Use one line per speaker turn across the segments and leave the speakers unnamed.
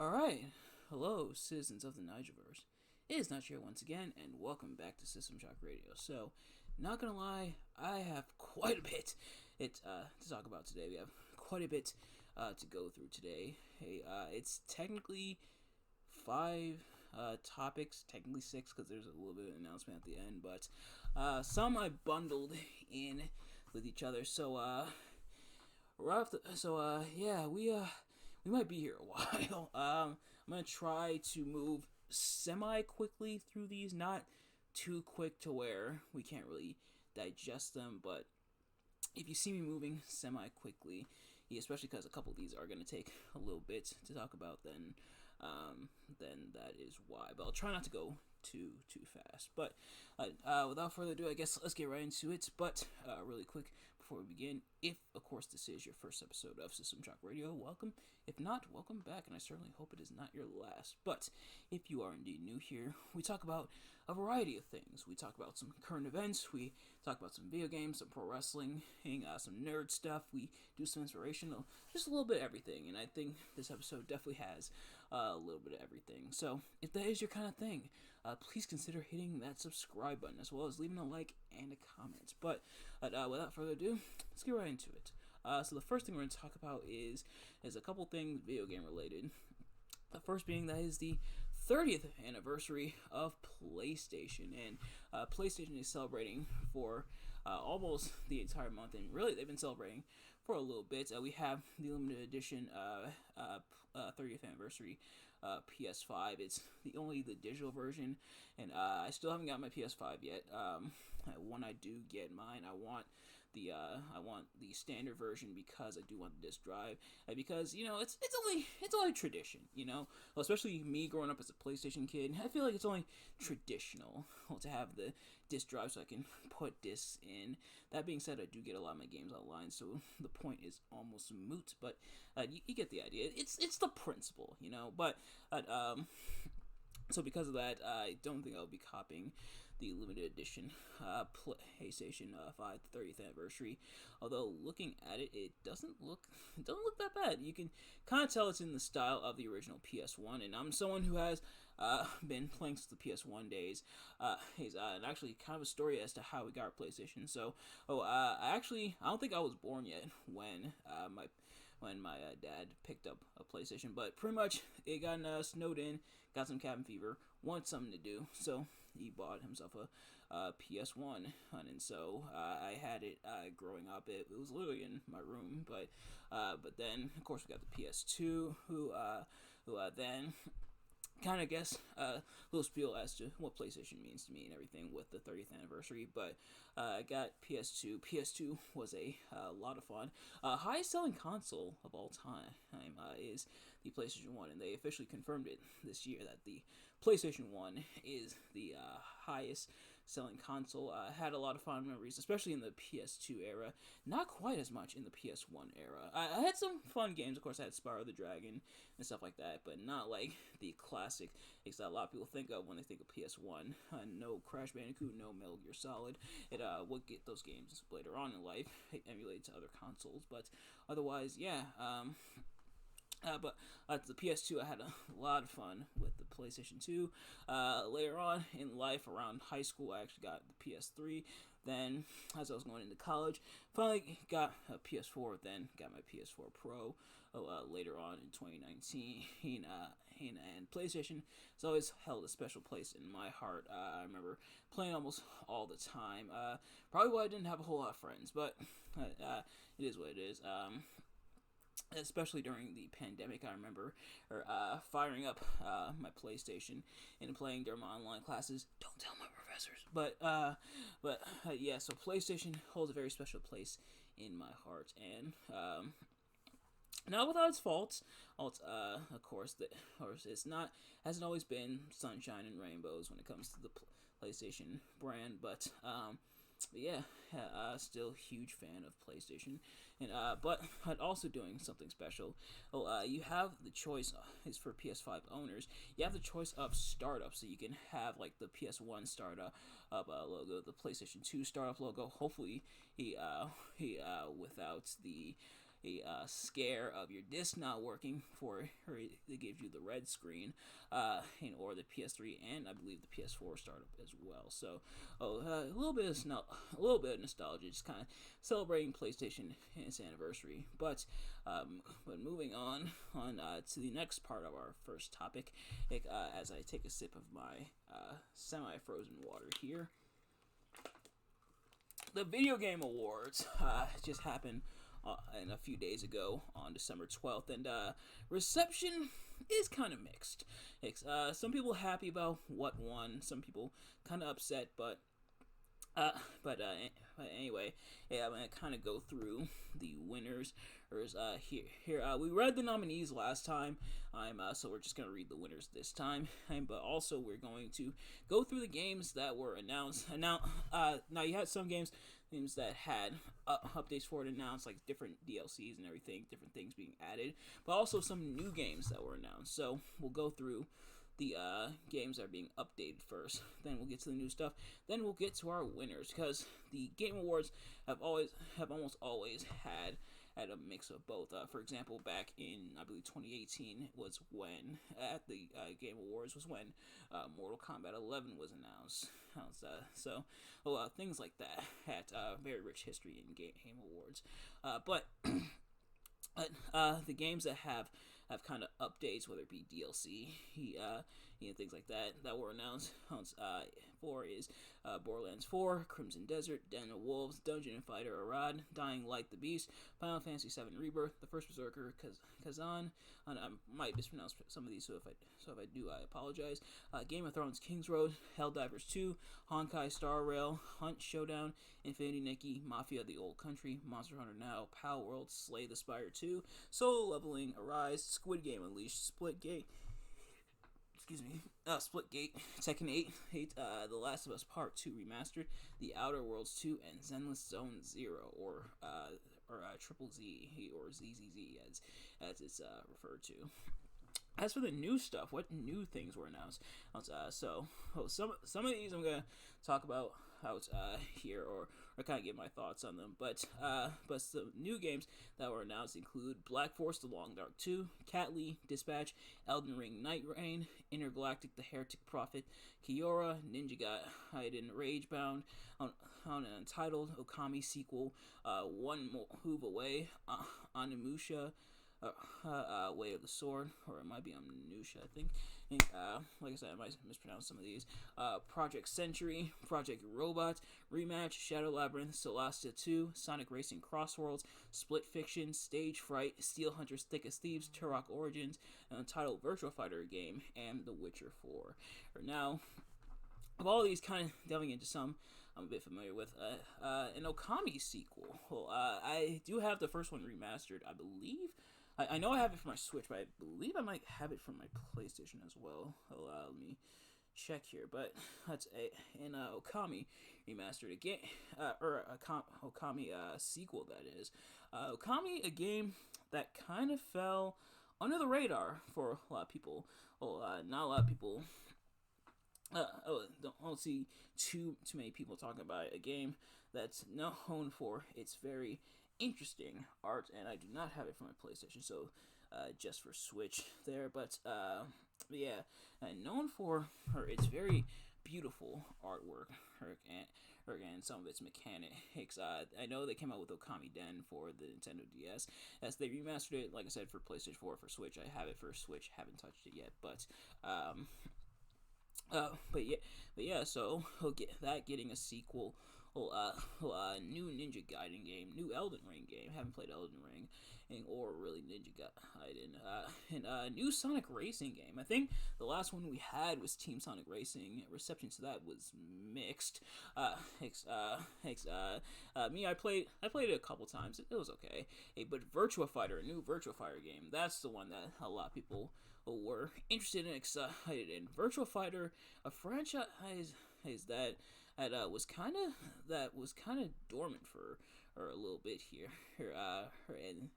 Alright, hello, citizens of the Nigerverse. It is Nige here once again, and welcome back to System Shock Radio. So, not gonna lie, I have quite a bit to talk about today. We have quite a bit to go through today. It's technically five topics, technically six, because there's a little bit of an announcement at the end, but some I bundled in with each other. So, yeah, we might be here a while. I'm gonna try to move semi quickly through these, not too quick to where we can't really digest them. But if you see me moving semi quickly, especially because a couple of these are gonna take a little bit to talk about, then that is why. But I'll try not to go too fast. But without further ado, I guess let's get right into it. But really quick before we begin, if of course this is your first episode of System Shock Radio, welcome. If not, welcome back, and I certainly hope it is not your last. But if you are indeed new here, we talk about a variety of things. We talk about some current events, we talk about some video games, some pro wrestling, some nerd stuff, we do some inspirational, just a little bit of everything, and I think this episode definitely has a little bit of everything. So if that is your kind of thing, please consider hitting that subscribe button, as well as leaving a like and a comment. But without further ado, let's get right into it. So the first thing we're going to talk about is a couple things video game related. The first being that is the 30th anniversary of PlayStation, and PlayStation is celebrating for almost the entire month, and really they've been celebrating for a little bit. We have the limited edition 30th anniversary PS5. It's the digital version, and I still haven't got my PS5 yet. When I do get mine, I want the standard version, because I do want the disc drive, and because it's only tradition, well, especially me growing up as a PlayStation kid. I feel like it's only traditional to have the disc drive so I can put discs in. That being said, I do get a lot of my games online, so the point is almost moot. But you get the idea. It's the principle, But so because of that, I don't think I'll be copying the limited edition PlayStation 5 30th anniversary. Although looking at it, it doesn't look that bad. You can kind of tell it's in the style of the original PS1, and I'm someone who has been playing since the PS1 days. And actually kind of a story as to how we got our PlayStation. So, I don't think I was born yet when my dad picked up a PlayStation, but pretty much it got snowed in, got some cabin fever, wanted something to do, so he bought himself a PS1, and so I had it growing up. It was literally in my room, but then of course we got the PS2, who then kind of guess a little spiel as to what PlayStation means to me and everything with the 30th anniversary. But I got PS2. PS2 was a lot of fun. Highest selling console of all time is the PlayStation 1, and they officially confirmed it this year that the PlayStation 1 is the highest selling console. Had a lot of fun memories, especially in the PS2 era. Not quite as much in the PS1 era. I had some fun games. Of course, I had Spyro the Dragon and stuff like that, but not like the classic things that a lot of people think of when they think of PS1. No Crash Bandicoot, no Metal Gear Solid. It would get those games later on in life emulated to other consoles, but otherwise, yeah. But the PS2, I had a lot of fun with the PlayStation 2. Later on in life, around high school, I actually got the PS3. Then, as I was going into college, finally got a PS4. Then got my PS4 Pro. Later on in 2019, and PlayStation has always held a special place in my heart. I remember playing almost all the time. Probably why I didn't have a whole lot of friends, but it is what it is. Especially during the pandemic, I remember firing up my PlayStation and playing during my online classes. Don't tell my professors, but yeah. So PlayStation holds a very special place in my heart, and not without its faults. Of course, it's not hasn't always been sunshine and rainbows when it comes to the PlayStation brand, but yeah, still huge fan of PlayStation, and but also doing something special. You have the choice is for PS5 owners. You have the choice of startup, so you can have like the PS1 startup logo, the PlayStation 2 startup logo. Hopefully, he without the scare of your disc not working or it gives you the red screen, or the PS3 and I believe the PS4 startup as well. So, a little bit of nostalgia, just kind of celebrating PlayStation and its anniversary. But moving on to the next part of our first topic, as I take a sip of my semi-frozen water here. The Video Game Awards just happened a few days ago on December 12th, and reception is kind of mixed. Some people happy about what won, some people kind of upset, but anyway, yeah, I'm gonna kind of go through the winners. Here, we read the nominees last time. So we're just gonna read the winners this time. But also we're going to go through the games that were announced. Now you had some games that had updates for it announced, like different DLCs and everything, different things being added, but also some new games that were announced. So we'll go through the games that are being updated first. Then we'll get to the new stuff. Then we'll get to our winners, because the Game Awards have almost always had a mix of both. For example, back in I believe 2018 was when at the Game Awards was when Mortal Kombat 11 was announced. Things like that had very rich history in Game Awards. But the games that have kind of updates, whether it be DLC, things like that were announced. For is Borderlands 4, Crimson Desert, Den of Wolves, Dungeon & Fighter Arad, Dying Light the Beast, Final Fantasy VII Rebirth, The First Berserker, Kazan, and I might mispronounce some of these, so if I do, I apologize. Game of Thrones King's Road, Helldivers 2, Honkai Star Rail, Hunt Showdown, Infinity Nikki, Mafia the Old Country, Monster Hunter Now, Pal World, Slay the Spire 2, Solo Leveling, Arise, Squid Game Unleashed, Splitgate, Tekken 8, The Last of Us Part 2 Remastered, The Outer Worlds 2, and Zenless Zone Zero, or Triple Z, or ZZZ as it's referred to. As for the new stuff, what new things were announced? Some of these I'm gonna talk about here, or kind of give my thoughts on them. But some new games that were announced include Black Force: The Long Dark 2, Catly, Dispatch, Elden Ring Night Rain, Intergalactic: The Heretic Prophet, Kiora, Ninja Gaiden Ragebound, on an Untitled Okami sequel, One Move Away, Onimusha, Way of the Sword, or it might be Onimusha, I think. Like I said, I might mispronounce some of these. Project Century, Project Robot, Rematch, Shadow Labyrinth, Celestia 2, Sonic Racing Crossworlds, Split Fiction, Stage Fright, Steel Hunters Thickest Thieves, Turok Origins, an Untitled Virtua Fighter game, and The Witcher 4. Now, of all these, kind of delving into some I'm a bit familiar with, an Okami sequel. Well, I do have the first one remastered, I believe. I know I have it for my Switch, but I believe I might have it for my PlayStation as well. Let me check here. But that's an Okami remastered again, or a Okami sequel, that is. Okami, a game that kind of fell under the radar for a lot of people. Well, not a lot of people. Don't see too many people talking about it. A game that's known for its very interesting art, and I do not have it for my PlayStation, so just for Switch there. But yeah, known for its very beautiful artwork, and some of its mechanics. I know they came out with Okami Den for the Nintendo DS, as they remastered it, like I said, for PlayStation 4, for Switch. I have it for Switch, haven't touched it yet, but so he'll get that getting a sequel. New Ninja Gaiden game, new Elden Ring game. Haven't played Elden Ring, or really Ninja Gaiden. And new Sonic Racing game. I think the last one we had was Team Sonic Racing. Reception to that was mixed. Me, I played it a couple times. It was okay. But Virtua Fighter, a new Virtua Fighter game. That's the one that a lot of people were interested and excited in. Virtua Fighter, a franchise that was kind of dormant for a little bit here. And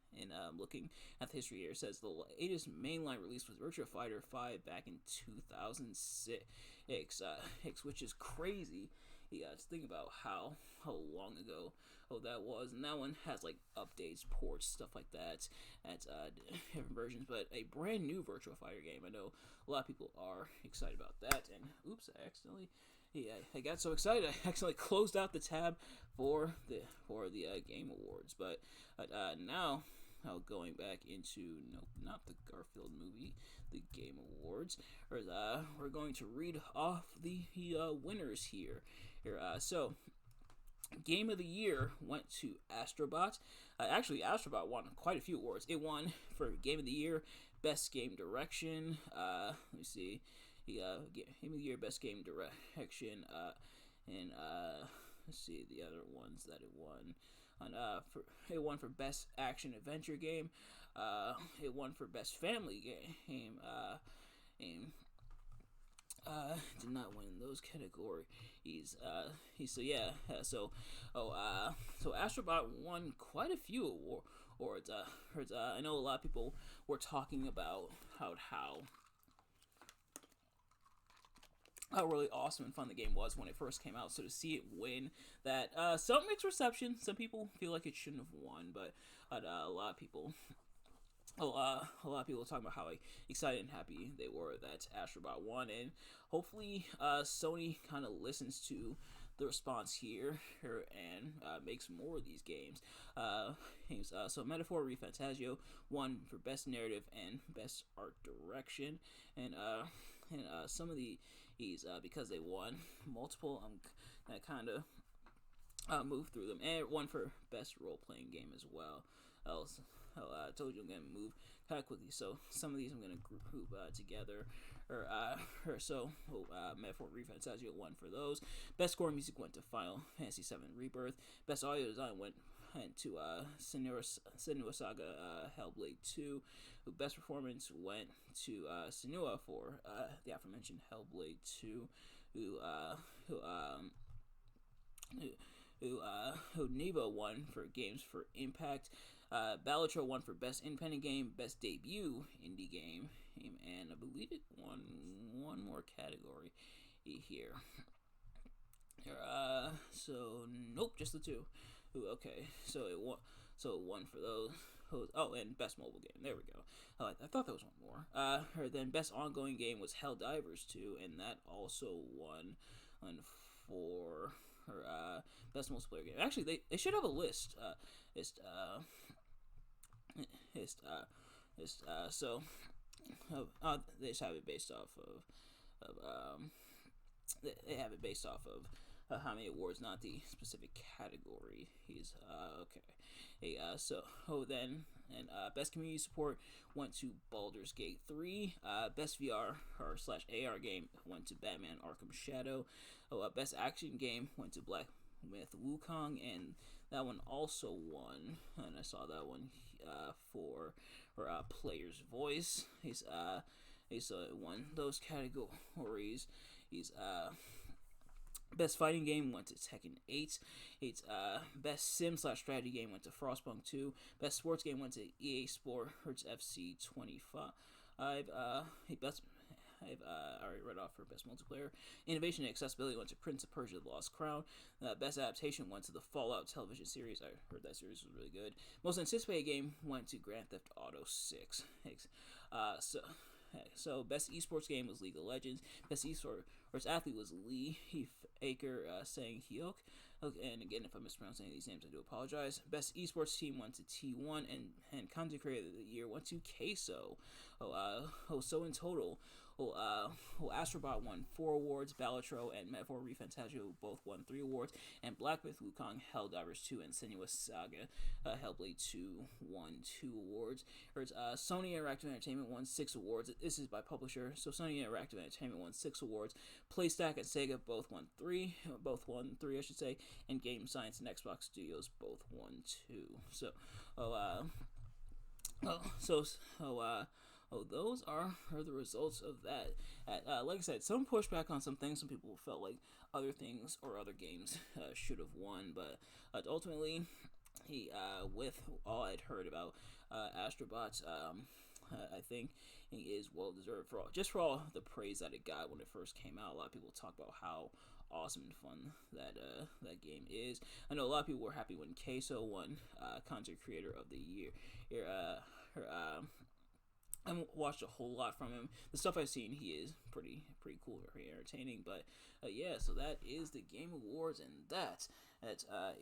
looking at the history here, it says the latest mainline release was Virtua Fighter 5 back in 2006, which is crazy. just think about how long ago that was, and that one has like updates, ports, stuff like that. At different versions, but a brand new Virtua Fighter game. I know a lot of people are excited about that. And oops, I accidentally. Yeah, I got so excited I accidentally closed out the tab for the Game Awards. But now, going back into nope, not the Garfield movie, the Game Awards. We're going to read off the winners here. So Game of the Year went to Astrobot. Actually, Astrobot won quite a few awards. It won for Game of the Year, Best Game Direction. Let me see. Game of the Year, Best Game Direction. And let's see the other ones that it won. It won for Best Action Adventure Game. It won for Best Family Game. Did not win those categories. So Astrobot won quite a few awards. I know a lot of people were talking about how really awesome and fun the game was when it first came out. So to see it win that, some mixed reception. Some people feel like it shouldn't have won, but a lot of people a lot of people talking about how excited and happy they were that Astrobot won, and hopefully Sony kind of listens to the response here and makes more of these games. So Metaphor ReFantazio won for Best Narrative and Best Art Direction, and some of these because they won multiple, I kind of moved through them, and it won for Best Role Playing Game as well. I told you I'm gonna move kind of quickly, so some of these I'm gonna group together. Metaphor ReFantazio won for those. Best Score Music went to Final Fantasy VII Rebirth. Best Audio Design went to Senua Saga Hellblade 2. Best Performance went to Senua for the aforementioned Hellblade 2. Nevo won for Games for Impact. Balatro won for Best Independent Game, Best Debut Indie Game, and I believe it won one more category here. So nope, just the two. Okay, so it won for those. Oh, and Best Mobile Game. There we go. I thought there was one more. Then Best Ongoing Game was Helldivers 2, and that also won for Best Multiplayer Game. Actually, they should have a list. They just have it based off of they have it based off of how many awards, not the specific category. He's okay. Best Community Support went to Baldur's Gate 3. Best VR or / AR game went to Batman Arkham Shadow. Best Action Game went to Black Myth Wukong, and that one also won. And I saw that one for Player's Voice. He's won those categories. Best Fighting Game went to Tekken 8. Best Sim / Strategy Game went to Frostpunk 2. Best Sports Game went to EA Sports FC 25. I've already read off for Best Multiplayer. Innovation and Accessibility went to Prince of Persia: The Lost Crown. Best Adaptation went to the Fallout television series. I heard that series was really good. Most Anticipated Game went to Grand Theft Auto 6. So Best Esports Game was League of Legends. Best Esports Athlete was Lee Aker Sang Hyuk. And again, if I mispronounce any of these names, I do apologize. Best Esports Team went to T1, and Content Creator of the Year went to Queso. So in total, Astrobot won 4 awards. Balatro and Metaphor ReFantazio both won 3 awards, and Black Myth Wukong, Helldivers 2, and Senua's Saga Hellblade 2 won 2 awards. Sony Interactive Entertainment won 6 awards. This is by publisher, so Sony Interactive Entertainment won 6 awards. PlayStack and Sega both won 3, I should say, and Game Science and Xbox Studios both won 2. Those are the results of that. Like I said, some pushback on some things. Some people felt like other things or other games should have won, but ultimately, with all I'd heard about Astrobot, I think it is well deserved for all the praise that it got when it first came out. A lot of people talk about how awesome and fun that game is. I know a lot of people were happy when Queso won content creator of the year. I haven't watched a whole lot from him. The stuff I've seen, he is pretty cool, very entertaining. But yeah, so that is the Game Awards, and that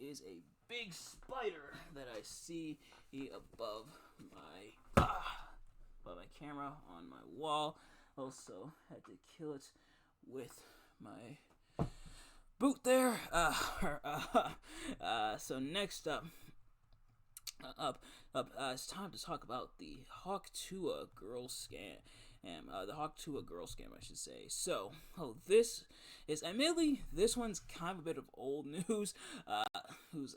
is a big spider that I see above my camera on my wall. Also had to kill it with my boot there. So next up, it's time to talk about the Hawk Tuah girl scam. The Hawk Tuah girl scam, I should say. So, this is, admittedly, this one's kind of a bit of old news. Who's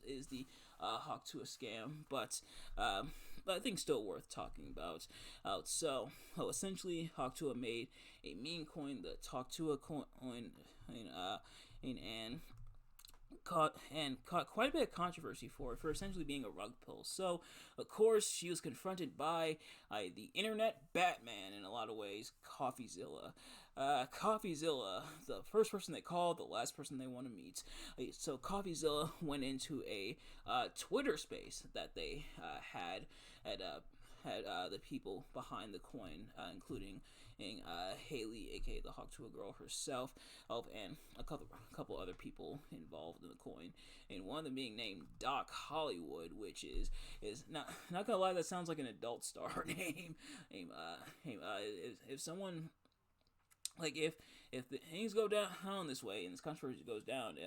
is the Hawk Tuah scam, but I think still worth talking about. So, essentially, Hawk Tuah made a meme coin, the Hawk Tuah coin, and caught quite a bit of controversy for essentially being a rug pull. So, of course, she was confronted by the internet Batman in a lot of ways, CoffeeZilla. CoffeeZilla, the first person they called, the last person they want to meet. So CoffeeZilla went into a Twitter space that they had the people behind the coin, including Haley, aka the Hawk Tuah girl herself, and a couple other people involved in the coin, and one of them being named Doc Hollywood, which is not gonna lie, that sounds like an adult star name. If someone, like, if things go down this way and this controversy goes down,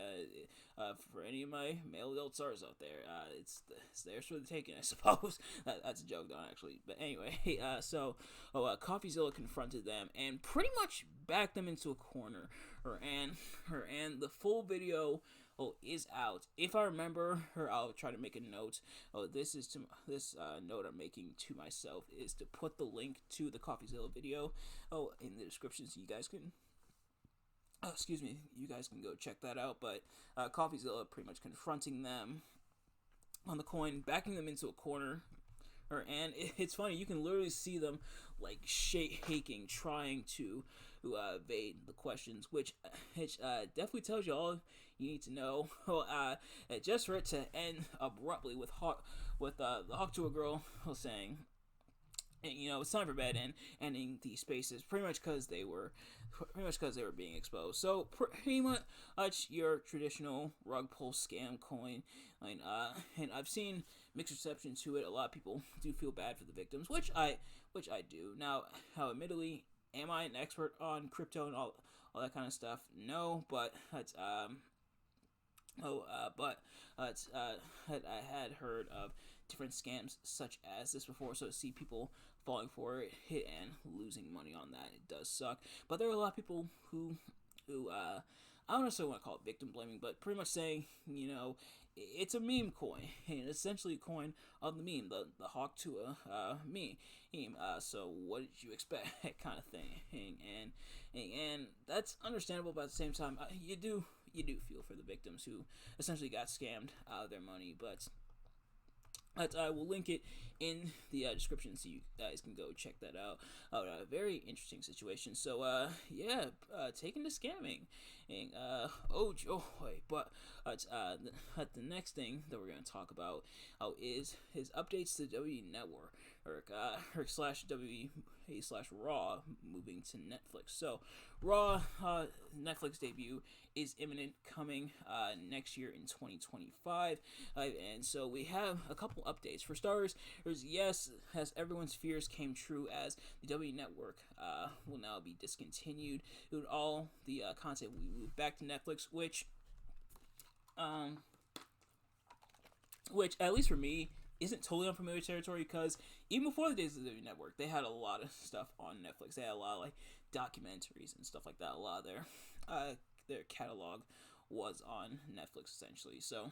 for any of my male adult stars out there, it's theirs for the taking, I suppose. That's a joke, though, actually. But anyway, CoffeeZilla confronted them and pretty much backed them into a corner. And the full video is out. If I remember her, I'll try to make a note. This note I'm making to myself is to put the link to the CoffeeZilla video in the description, so you guys can you guys can go check that out. But CoffeeZilla pretty much confronting them on the coin, backing them into a corner. And it's funny, you can literally see them like shaking, trying to evade the questions, which definitely tells you all you need to know. Just for it to end abruptly with the Hawk Tuah girl saying, it's time for bed, and ending the spaces pretty much because they were being exposed. So pretty much your traditional rug pull scam coin, and I've seen mixed reception to it. A lot of people do feel bad for the victims, which I do. Now, admittedly, am I an expert on crypto and all that kind of stuff? No, but I had heard of different scams such as this before, so to see people falling for it, hit and losing money on that, it does suck. But there are a lot of people who I don't necessarily want to call it victim blaming, but pretty much saying, it's a meme coin, and essentially a coin of the meme, the Hawk Tuah meme. So what did you expect, kind of thing, and that's understandable. But at the same time, you do feel for the victims who essentially got scammed out of their money. But I will link it in the description so you guys can go check that out. A very interesting situation. So, taken to scamming. And, oh joy. But the next thing that we're going to talk about is his updates to WWE Network, or WWE/Raw moving to Netflix. So, Raw Netflix debut is imminent, coming next year in 2025, and so we have a couple updates. For starters, yes, as everyone's fears came true, as the W Network will now be discontinued. All the content will move back to Netflix, which at least for me isn't totally unfamiliar territory, because even before the days of the W Network, they had a lot of stuff on Netflix. They had a lot of like documentaries and stuff like that. A lot of their catalog was on Netflix essentially. So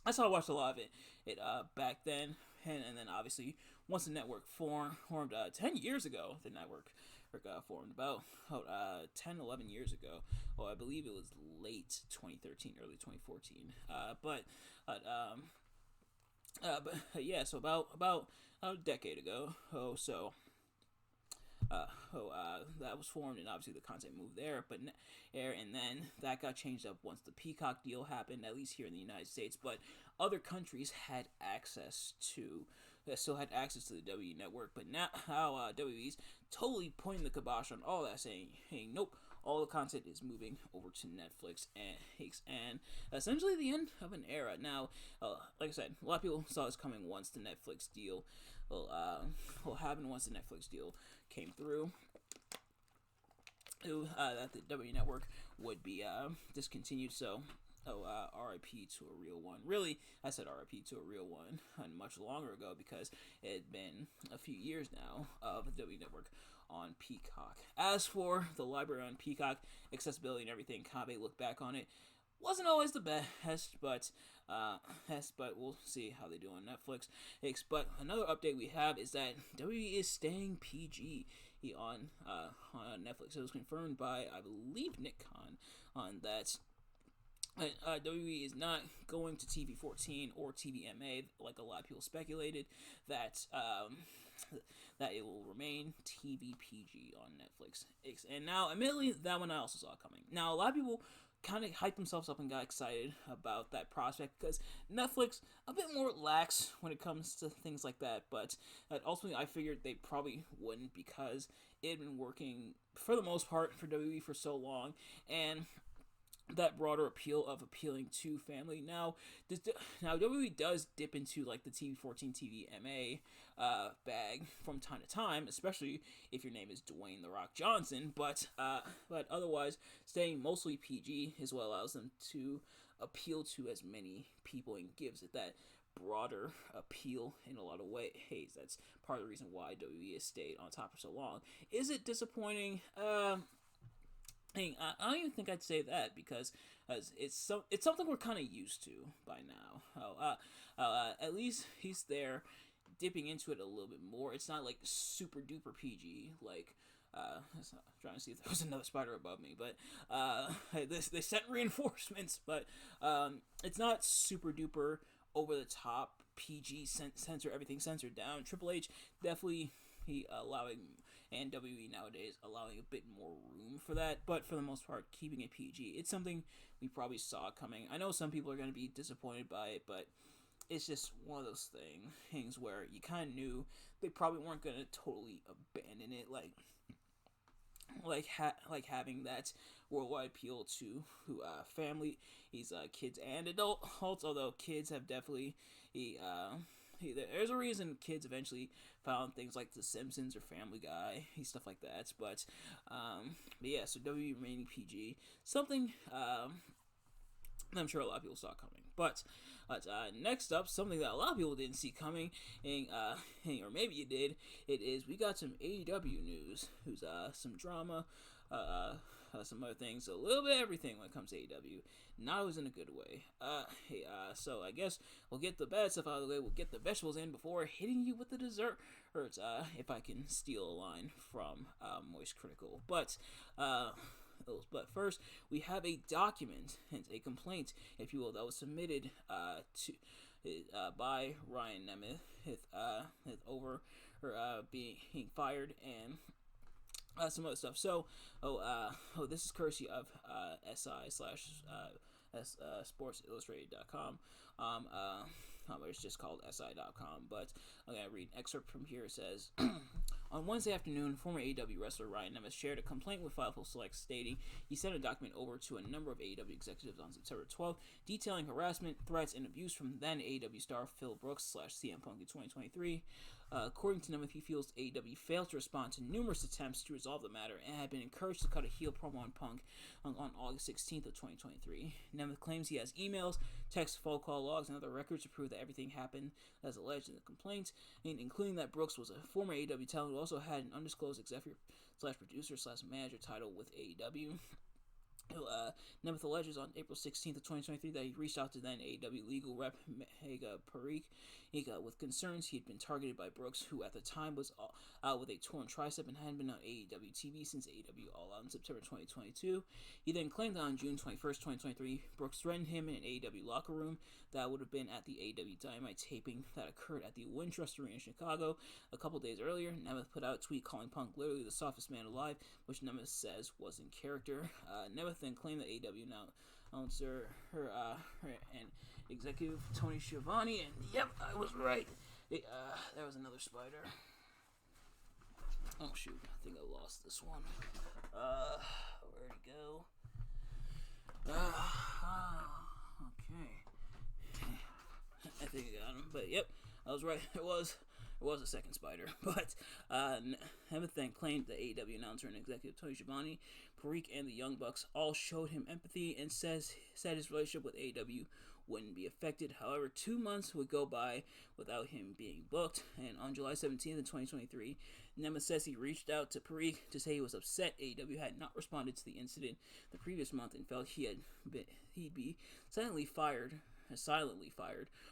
that's how I watched a lot of it back then, and then obviously once the network formed 10 years ago, the network formed about 10-11 years ago. I believe it was late 2013, early 2014. But yeah, so about a decade ago. that was formed, and obviously the content moved there, and then that got changed up once the Peacock deal happened, at least here in the United States. But other countries had access to, still had access to the WWE network. But now, how WWE's totally pointing the kibosh on all that, saying, "Hey, nope." All the content is moving over to Netflix, and essentially the end of an era. Now, like I said, a lot of people saw this coming once the Netflix deal will happen once the Netflix deal came through. That the W Network would be discontinued. So, RIP to a real one. Really, I said RIP to a real one much longer ago because it had been a few years now of the W Network on Peacock. As for the library on Peacock, accessibility and everything, Kabe looked back on it. Wasn't always the best, but we'll see how they do on Netflix. But another update we have is that WWE is staying PG on Netflix. It was confirmed by, I believe, Nick Khan on that. WWE is not going to TV 14 or TVMA like a lot of people speculated. That it will remain TV PG on Netflix. And now, admittedly, that one I also saw coming. Now, a lot of people kind of hyped themselves up and got excited about that prospect because Netflix a bit more lax when it comes to things like that. But ultimately, I figured they probably wouldn't because it had been working for the most part for WWE for so long, and that broader appeal of appealing to family. Now WWE does dip into like the TV 14 TVMA bag from time to time, especially if your name is Dwayne The Rock Johnson. But otherwise, staying mostly PG is what allows them to appeal to as many people and gives it that broader appeal in a lot of ways. That's part of the reason why WWE has stayed on top for so long. Is it disappointing? I don't even think I'd say that because it's something we're kind of used to by now. At least he's there, dipping into it a little bit more. It's not like super duper PG. Like, trying to see if there was another spider above me, but they sent reinforcements. But it's not super duper over the top PG censor everything censored down. Triple H definitely allowing. And WWE nowadays allowing a bit more room for that, but for the most part, keeping it PG. It's something we probably saw coming. I know some people are going to be disappointed by it, but it's just one of those things where you kind of knew they probably weren't going to totally abandon it, like having that worldwide appeal to family, kids and adults. Although kids have definitely there's a reason kids eventually found things like The Simpsons or Family Guy, stuff like that. But yeah, so WWE remaining PG, something I'm sure a lot of people saw coming. But next up, something that a lot of people didn't see coming, or maybe you did. It is we got some AEW news. Who's some drama, some other things, a little bit of everything when it comes to AEW. Not always in a good way. So I guess we'll get the bad stuff out of the way. We'll get the vegetables in before hitting you with the dessert. If I can steal a line from Moist Critical. But first, we have a document, hence a complaint, if you will, that was submitted by Ryan Nemeth over her being fired and some other stuff. So, this is courtesy of SI/SportsIllustrated.com. It's just called SI.com, but I'm going to read an excerpt from here. It says, on Wednesday afternoon, former AEW wrestler Ryan Nemeth shared a complaint with Fightful Select stating he sent a document over to a number of AEW executives on September 12th detailing harassment, threats, and abuse from then AEW star Phil Brooks /CM Punk in 2023. According to Nemeth, he feels AEW failed to respond to numerous attempts to resolve the matter and had been encouraged to cut a heel promo on Punk on August 16th of 2023. Nemeth claims he has emails, text, phone call logs, and other records to prove that everything happened as alleged in the complaint, including that Brooks was a former AEW talent who also had an undisclosed executive/producer/manager title with AEW. Nemeth alleges on April 16th of 2023 that he reached out to then AEW legal rep Mega Parikh He got with concerns he had been targeted by Brooks, who at the time was out with a torn tricep and hadn't been on AEW TV since AEW All Out in September 2022. He then claimed that on June 21st, 2023, Brooks threatened him in an AEW locker room that would have been at the AEW Dynamite taping that occurred at the Wintrust Arena in Chicago. A couple days earlier, Nemeth put out a tweet calling Punk literally the softest man alive, which Nemeth says was in character. Nemeth then claimed that AEW announcer her and executive Tony Schiavone, and yep, I was right. There was another spider. Oh shoot, I think I lost this one. Where'd it go? Okay. I think I got him, but yep, I was right. It was a second spider, but Nemeth then claimed that AEW announcer and executive Tony Schiavone, Parikh, and the Young Bucks all showed him empathy and said his relationship with AEW wouldn't be affected. However, 2 months would go by without him being booked, and on July 17th of 2023, Nemeth says he reached out to Parikh to say he was upset AEW had not responded to the incident the previous month and felt he'd be silently fired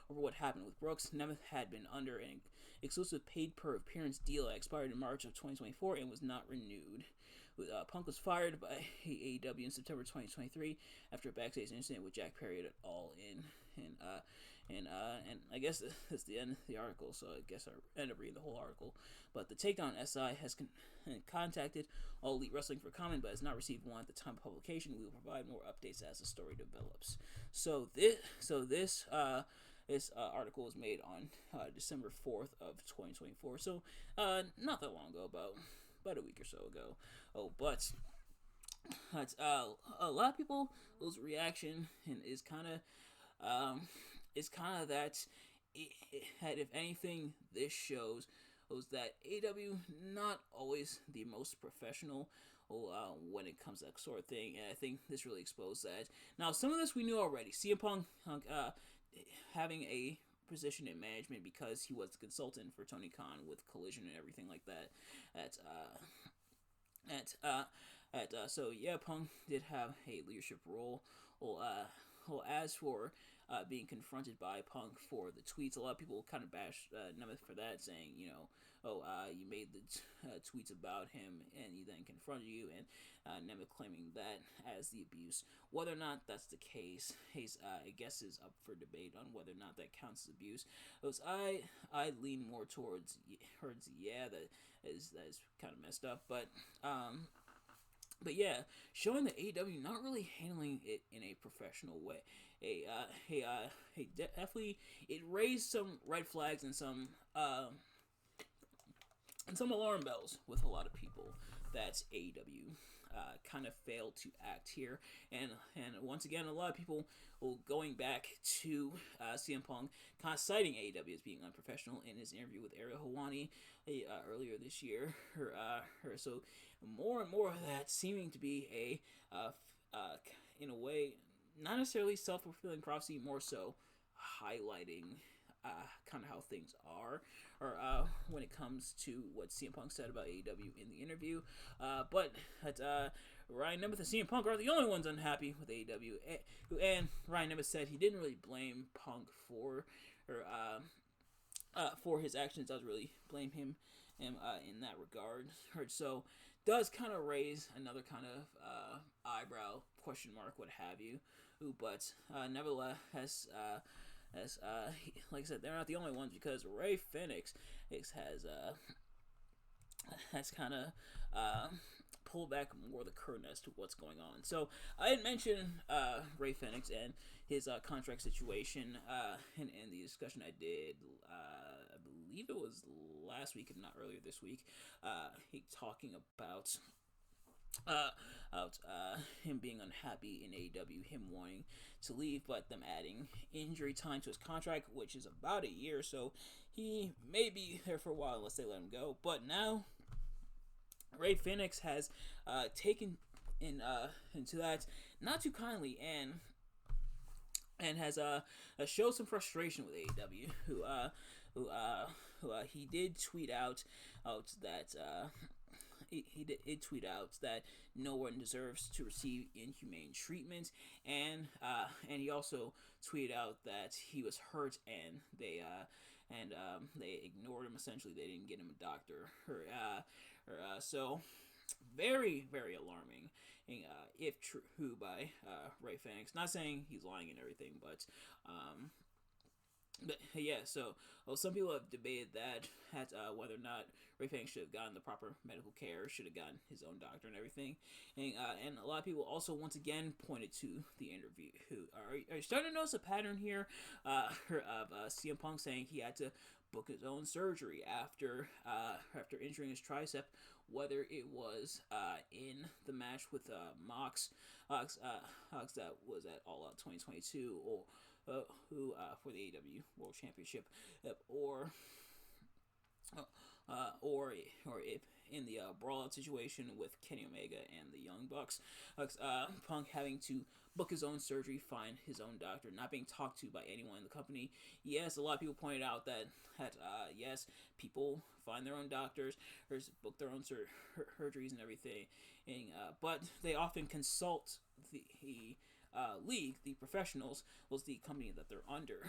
over what happened with Brooks. Nemeth had been under an exclusive paid per appearance deal that expired in March of 2024 and was not renewed. Punk was fired by AEW in September 2023 after a backstage incident with Jack Perry at All In, and I guess that's the end of the article. So I guess I end up reading the whole article. But the Takedown SI has contacted All Elite Wrestling for comment, but has not received one at the time of publication. We will provide more updates as the story develops. So this article was made on December 4th of 2024. So not that long ago, about a week or so ago. But a lot of people's reaction is kind of that if anything, this shows that AEW not always the most professional when it comes to that sort of thing, and I think this really exposed that. Now, some of this we knew already. CM Punk having a position in management because he was the consultant for Tony Khan with Collision and everything like that. So yeah, Punk did have a leadership role. As for being confronted by Punk for the tweets, a lot of people kind of bash Nemeth for that, saying, you made the tweets about him and he then confronted you, and Nemeth claiming that as the abuse. Whether or not that's the case, I guess is up for debate on whether or not that counts as abuse. I lean more towards yeah, that is kind of messed up, but yeah, showing that AEW not really handling it in a professional way. Definitely, it raised some red flags and some alarm bells with a lot of people that AEW kind of failed to act here, and once again, a lot of people going back to CM Punk, kind of citing AEW as being unprofessional in his interview with Ariel Helwani earlier this year. So more and more of that seeming to be in a way, not necessarily self-fulfilling prophecy, more so highlighting kind of how things are, or when it comes to what CM Punk said about AEW in the interview. But Ryan Nemeth and CM Punk are the only ones unhappy with AEW. And Ryan Nemeth said he didn't really blame Punk for his actions. Does really blame him in that regard. So does kind of raise another kind of eyebrow, question mark, what have you. But nevertheless, like I said, they're not the only ones, because Ray Phoenix has kind of pulled back more of the curtain as to what's going on. So I had mentioned Ray Phoenix and his contract situation in the discussion I did. I believe it was last week, if not earlier this week. Talking about him being unhappy in AEW, him wanting to leave, but them adding injury time to his contract, which is about a year, so he may be there for a while unless they let him go. But now Ray Phoenix has taken into that not too kindly, and has showed some frustration with AEW, who he did tweet out that he did tweet out that no one deserves to receive inhumane treatment, and he also tweeted out that he was hurt, and and they ignored him. Essentially, they didn't get him a doctor. So very, very alarming, if true, by Ray Phoenix. Not saying he's lying and everything, but yeah, so some people have debated that whether or not Ray Fang should have gotten the proper medical care, should have gotten his own doctor and everything, and a lot of people also once again pointed to the interview. Are you starting to notice a pattern here of CM Punk saying he had to book his own surgery after injuring his tricep, whether it was in the match with Mox that was at All Out 2022, or who for the AEW World Championship, or if in the brawl out situation with Kenny Omega and the Young Bucks, Punk having to book his own surgery, find his own doctor, not being talked to by anyone in the company. Yes, a lot of people pointed out that yes, people find their own doctors, or book their own surgeries and everything, but they often consult the league, the professionals, was the company that they're under,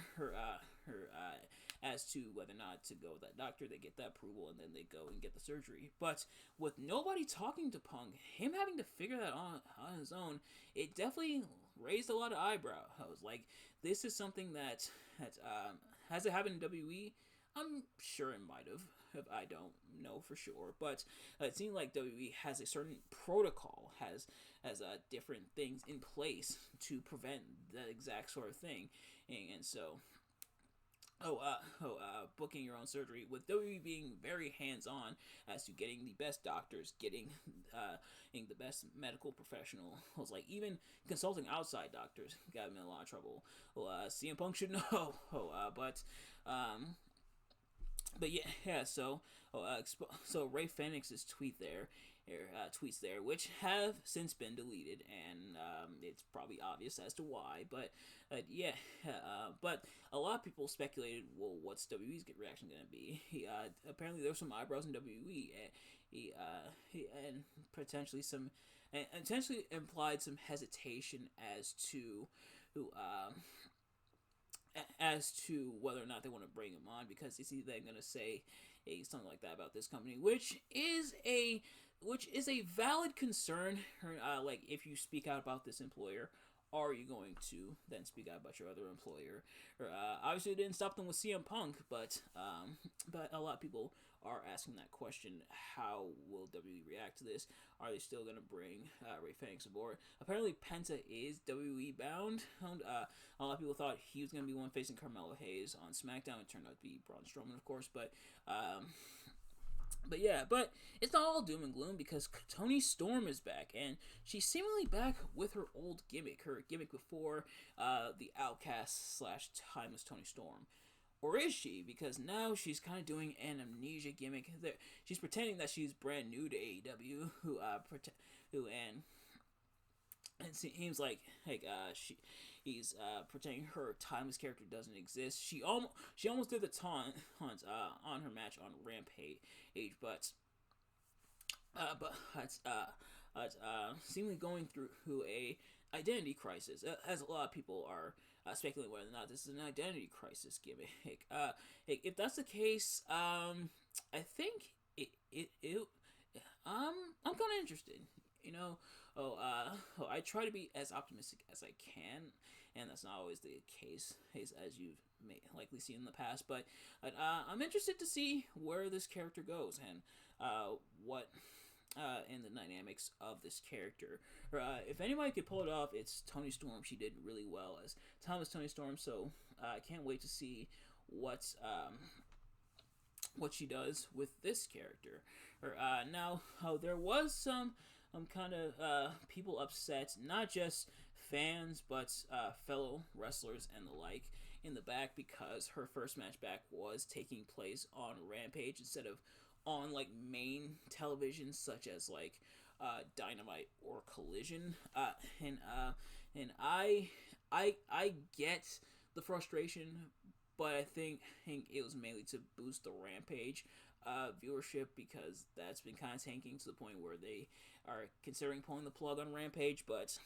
as to whether or not to go with that doctor. They get that approval and then they go and get the surgery. But with nobody talking to Punk, him having to figure that on his own, it definitely raised a lot of eyebrow. I was like, this is something that has it happened in WWE? I'm sure it might have. I don't know for sure, but it seemed like WWE has a certain protocol, has different things in place to prevent that exact sort of thing, and so. Booking your own surgery, with WWE being very hands-on as to getting the best doctors, getting the best medical professionals, like even consulting outside doctors got him in a lot of trouble. CM Punk should know. But yeah. So Ray Phoenix's tweets there, which have since been deleted, and it's probably obvious as to why. But but a lot of people speculated, well, what's WWE's reaction going to be? Apparently there were some eyebrows in WWE, and potentially implied some hesitation as to whether or not they want to bring him on, because you see they're going to say something like that about this company, which is a valid concern. Like, if you speak out about this employer, are you going to then speak out about your other employer? Obviously, it didn't stop them with CM Punk, but a lot of people are asking that question: how will WWE react to this? Are they still going to bring Ray Phoenix aboard? Apparently, Penta is WWE bound. A lot of people thought he was going to be one facing Carmelo Hayes on SmackDown. It turned out to be Braun Strowman, of course, but it's not all doom and gloom, because Toni Storm is back, and she's seemingly back with her old gimmick, before the Outcast / Timeless Toni Storm. Or is she? Because now she's kind of doing an amnesia gimmick. She's pretending that she's brand new to AEW, and it seems like he's pretending her timeless character doesn't exist. She almost did the taunt on her match on Rampage, but seemingly going through a identity crisis, as a lot of people are speculating whether or not this is an identity crisis gimmick. If that's the case, I think I'm kind of interested. I try to be as optimistic as I can, and that's not always the case, as you've likely seen in the past. But I'm interested to see where this character goes, and what in the dynamics of this character. If anybody could pull it off, it's Toni Storm. She did really well as Thomas Toni Storm, so I can't wait to see what she does with this character. Now, there was some kind of people upset, not just fans, but fellow wrestlers and the like in the back, because her first match back was taking place on Rampage instead of on main television, such as Dynamite or Collision, and I get the frustration, but I think it was mainly to boost the Rampage viewership, because that's been kind of tanking to the point where they are considering pulling the plug on Rampage. But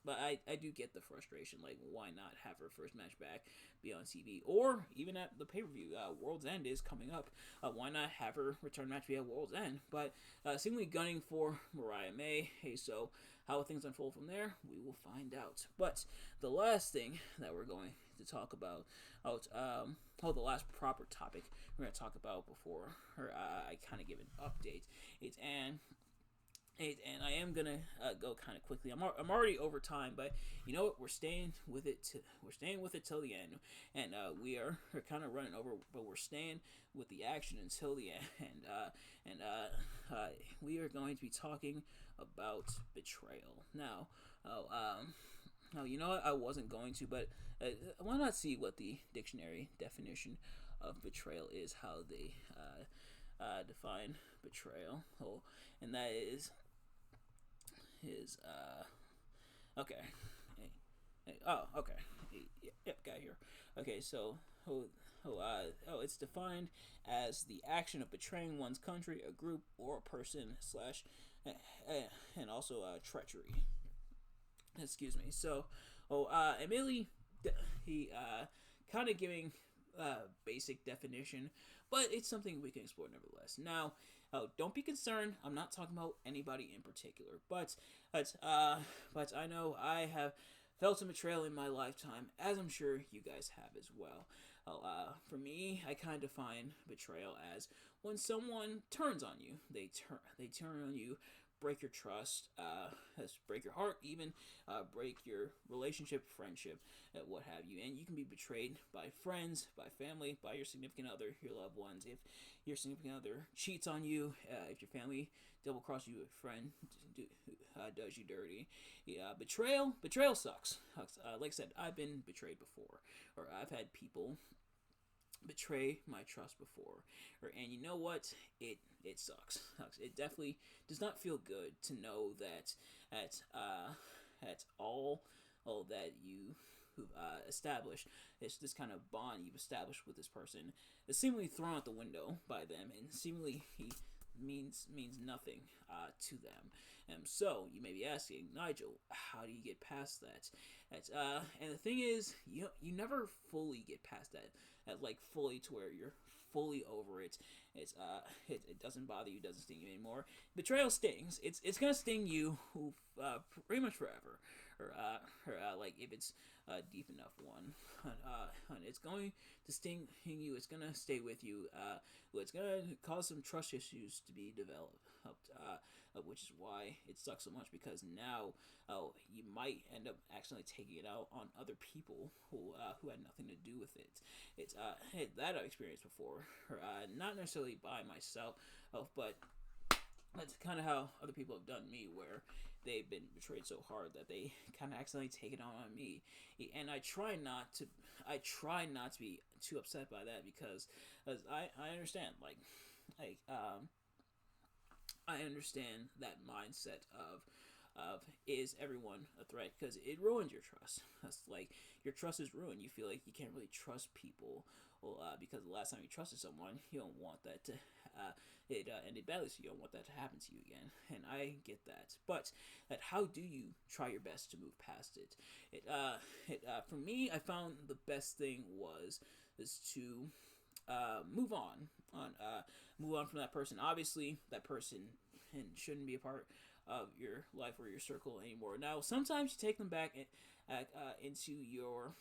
But I do get the frustration. Like, why not have her first match back be on TV, or even at the pay per view? World's End is coming up. Why not have her return match be at World's End? But seemingly gunning for Mariah May. Hey, so how things unfold from there, we will find out. But the last thing that we're going to talk about, the last proper topic we're going to talk about before I kind of give an update. And I am gonna go kind of quickly. I'm already over time, but you know what? We're staying with it. We're staying with it till the end, and we're kind of running over, but we're staying with the action until the end. We are going to be talking about betrayal now. Now you know what? I wasn't going to, but why not see what the dictionary definition of betrayal is? How they define betrayal. Oh, and that is okay. Okay. Yep, got here. Okay, so it's defined as the action of betraying one's country, a group, or a person slash, and also treachery. Excuse me. So, Emily, he kind of giving basic definition, but it's something we can explore nevertheless. Now, don't be concerned. I'm not talking about anybody in particular, but I know I have felt some betrayal in my lifetime, as I'm sure you guys have as well. For me, I kind of define betrayal as when someone turns on you. They turn on you, break your trust, break your heart, even break your relationship, friendship, what have you. And you can be betrayed by friends, by family, by your significant other, your loved ones. If your significant other cheats on you, if your family double cross you, a friend does you dirty. Yeah, betrayal sucks. Like I said, I've been betrayed before, or I've had people betray my trust before, and you know what, it sucks. It definitely does not feel good to know that at all that you established, it's this kind of bond you've established with this person is seemingly thrown out the window by them, and seemingly he means nothing to them. So you may be asking, Nigel, how do you get past that? And the thing is, you never fully get past that, like fully to where you're fully over it. It doesn't bother you, doesn't sting you anymore. Betrayal stings. It's gonna sting you pretty much forever, or like if it's a deep enough one. It's going to sting you. It's gonna stay with you. It's gonna cause some trust issues to be developed. Which is why it sucks so much, because now you might end up accidentally taking it out on other people who had nothing to do with it. It's that I've experienced before, not necessarily by myself, but that's kind of how other people have done me, where they've been betrayed so hard that they kind of accidentally take it on me, and I try not to be too upset by that, because I understand, I understand that mindset of is everyone a threat, because it ruins your trust. That's like your trust is ruined. You feel like you can't really trust people, because the last time you trusted someone, you don't want that to it ended badly, so you don't want that to happen to you again. And I get that, but how do you try your best to move past it? For me, I found the best thing is to move on from that person. Obviously, that person shouldn't be a part of your life or your circle anymore. Now, sometimes you take them back into your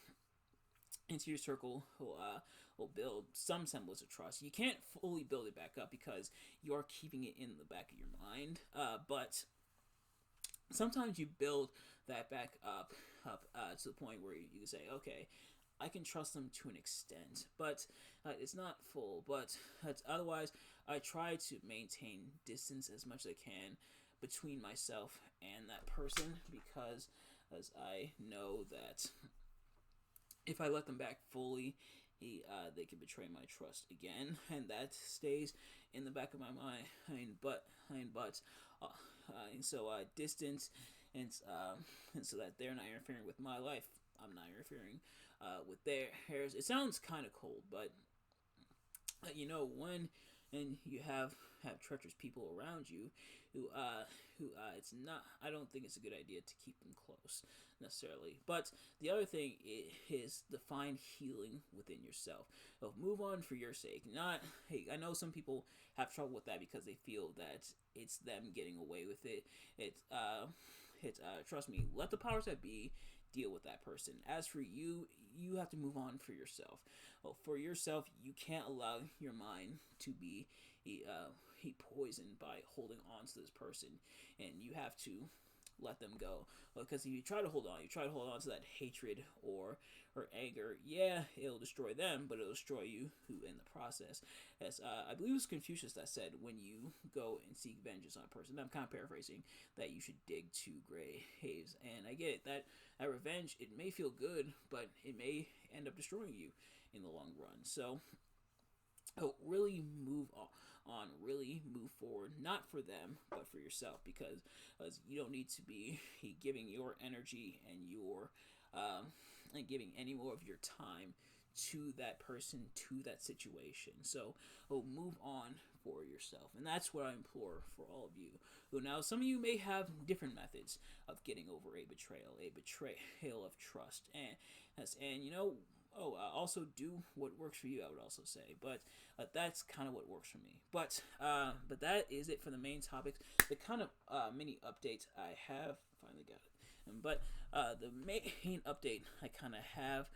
circle, will build some semblance of trust. You can't fully build it back up, because you are keeping it in the back of your mind. But sometimes you build that back up to the point where you can say, okay, I can trust them to an extent, but it's not full. But otherwise, I try to maintain distance as much as I can between myself and that person, because as I know that if I let them back fully, they can betray my trust again, and that stays in the back of my mind. So distance, and so that they're not interfering with my life, I'm not interfering with theirs. It sounds kind of cold, but when and you have treacherous people around you who it's not. I don't think it's a good idea to keep them close necessarily. But the other thing is define healing within yourself. So move on for your sake. Not hey. I know some people have trouble with that because they feel that it's them getting away with it. Trust me. Let the powers that be deal with that person. As for you, you have to move on for yourself. Well, for yourself, you can't allow your mind to be poisoned by holding on to this person, and you have to let them go. Because if you try to hold on, to that hatred or anger. Yeah, it'll destroy them, but it'll destroy you who in the process. As I believe it was Confucius that said, when you go and seek vengeance on a person, I'm kind of paraphrasing, that you should dig 2 graves. And I get it, that revenge, it may feel good, but it may end up destroying you in the long run. So really move on, really move forward, not for them, but for yourself, because you don't need to be giving your energy and giving any more of your time to that person, to that situation. So move on for yourself, and that's what I implore for all of you. Now, some of you may have different methods of getting over a betrayal of trust, and also do what works for you, I would also say, but that's kind of what works for me. But that is it for the main topics. The kind of mini updates I have finally got it. But the main update I kind of have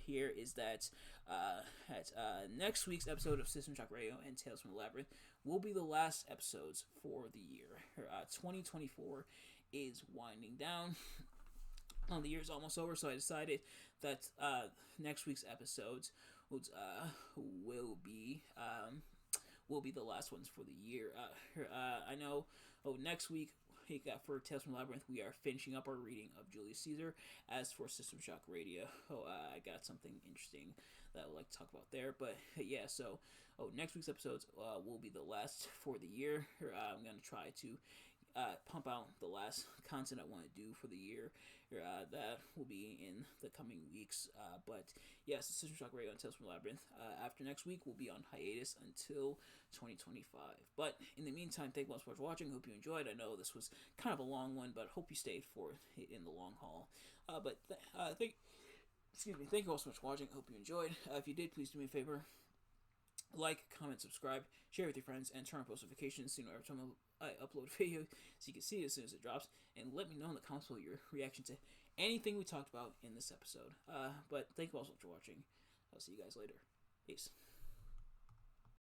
here is that next week's episode of System Shock Radio and Tales from the Labyrinth will be the last episodes for the year. 2024 is winding down. The year's almost over, so I decided that next week's episodes will be the last ones for the year. I know. Next week, for Tales from the Labyrinth, we are finishing up our reading of Julius Caesar. As for System Shock Radio, I got something interesting that I would like to talk about there. But yeah, so next week's episodes will be the last for the year. I'm going to try to pump out the last content I want to do for the year. That will be in the coming weeks. But yes, System Shock Radio and Tales from the Labyrinth. After next week, we'll be on hiatus until 2025. But in the meantime, thank you all so much for watching. Hope you enjoyed. I know this was kind of a long one, but hope you stayed for it in the long haul. Thank you all so much for watching. Hope you enjoyed. If you did, please do me a favor. Like, comment, subscribe, share with your friends, and turn on post notifications so you know every time I upload a video so you can see it as soon as it drops. And let me know in the comments below your reaction to anything we talked about in this episode. But thank you all so much for watching. I'll see you guys later. Peace.